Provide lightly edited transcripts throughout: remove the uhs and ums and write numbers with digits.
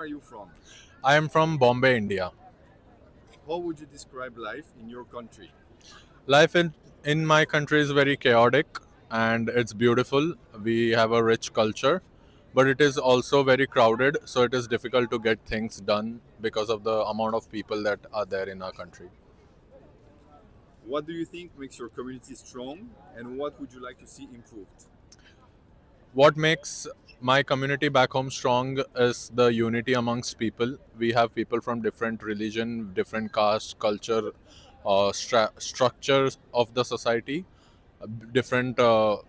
Are you from? I am from Bombay, India. How would you describe life in your country? Life in my country is very chaotic and it's beautiful. We have a rich culture, but it is also very crowded, so it is difficult to get things done because of the amount of people that are there in our country. What do you think makes your community strong and what would you like to see improved? What makes my community back home strong is the unity amongst people. We have people from different religion, different caste, culture, structures of the society, different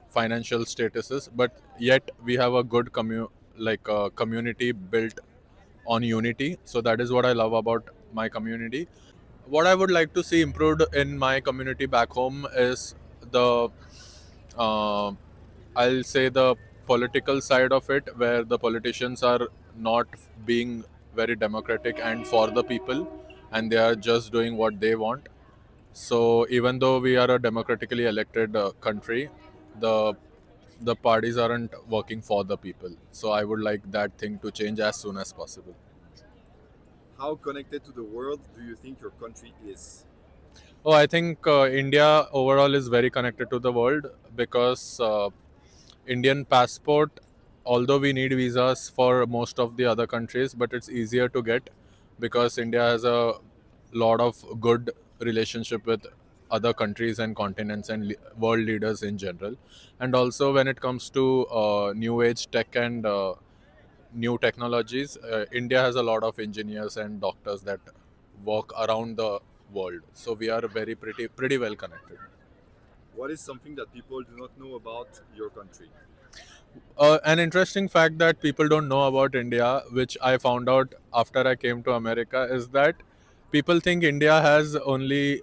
financial statuses, but yet we have a good community built on unity. So that is what I love about my community. What I would like to see improved in my community back home is the uh, I'll say the political side of it, where the politicians are not being very democratic and for the people, and they are just doing what they want. So even though we are a democratically elected country, the the parties aren't working for the people. So I would like that thing to change as soon as possible. How connected to the world do you think your country is? Oh, I think India overall is very connected to the world because Indian passport, although we need visas for most of the other countries, but it's easier to get because India has a lot of good relationship with other countries and continents and world leaders in general. And also when it comes to new age tech and new technologies, India has a lot of engineers and doctors that work around the world. So we are very pretty well connected. What is something that people do not know about your country? An interesting fact that people don't know about India, which I found out after I came to America, is that people think India has only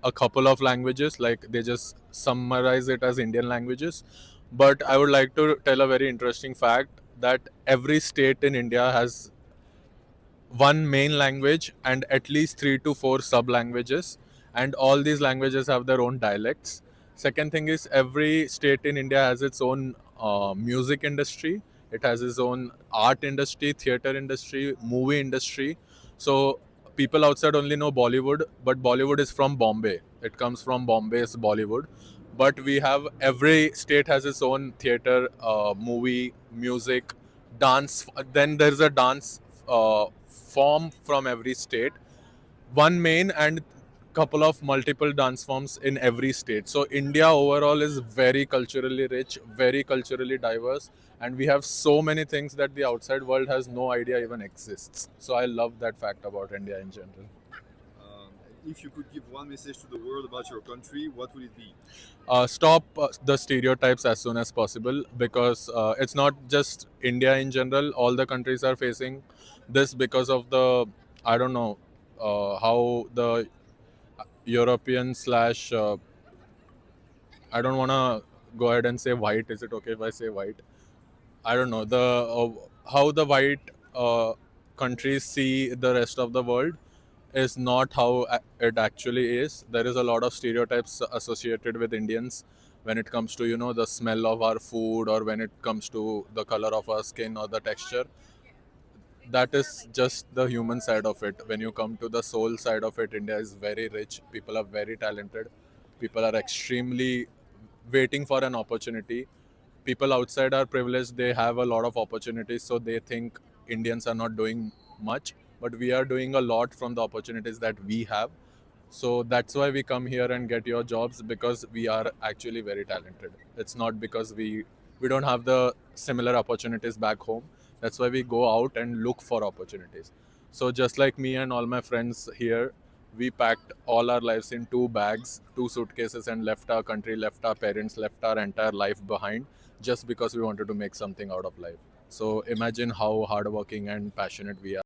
a couple of languages, like they just summarize it as Indian languages. But I would like to tell a very interesting fact that every state in India has one main language and at least three to four sub languages, and all these languages have their own dialects. Second thing is, every state in India has its own music industry, it has its own art industry, theater industry, movie industry. So people outside only know Bollywood, but Bollywood is from Bombay, it comes from Bombay's Bollywood. But we have, every state has its own theater, movie, music, dance. Then there's a dance form from every state, one main and couple of multiple dance forms in every state. So India overall is very culturally rich, very culturally diverse, and we have so many things that the outside world has no idea even exists. So I love that fact about India in general. Um, if you could give one message to the world about your country, what would it be? Stop the stereotypes as soon as possible, because it's not just India in general. All the countries are facing this because of the, I don't know, how the European slash I don't want to go ahead and say white. Is it okay if I say white? I don't know the how the white countries see the rest of the world is not how it actually is. There is a lot of stereotypes associated with Indians when it comes to, the smell of our food, or when it comes to the color of our skin or the texture. That is just the human side of it. When you come to the soul side of it, India is very rich. People are very talented. People are extremely waiting for an opportunity. People outside are privileged, they have a lot of opportunities, so they think Indians are not doing much, but we are doing a lot from the opportunities that we have. So that's why we come here and get your jobs, because we are actually very talented. It's not because we don't have the similar opportunities back home. That's why we go out and look for opportunities. So just like me and all my friends here, we packed all our lives in two bags, two suitcases, and left our country, left our parents, left our entire life behind, just because we wanted to make something out of life. So imagine how hardworking and passionate we are.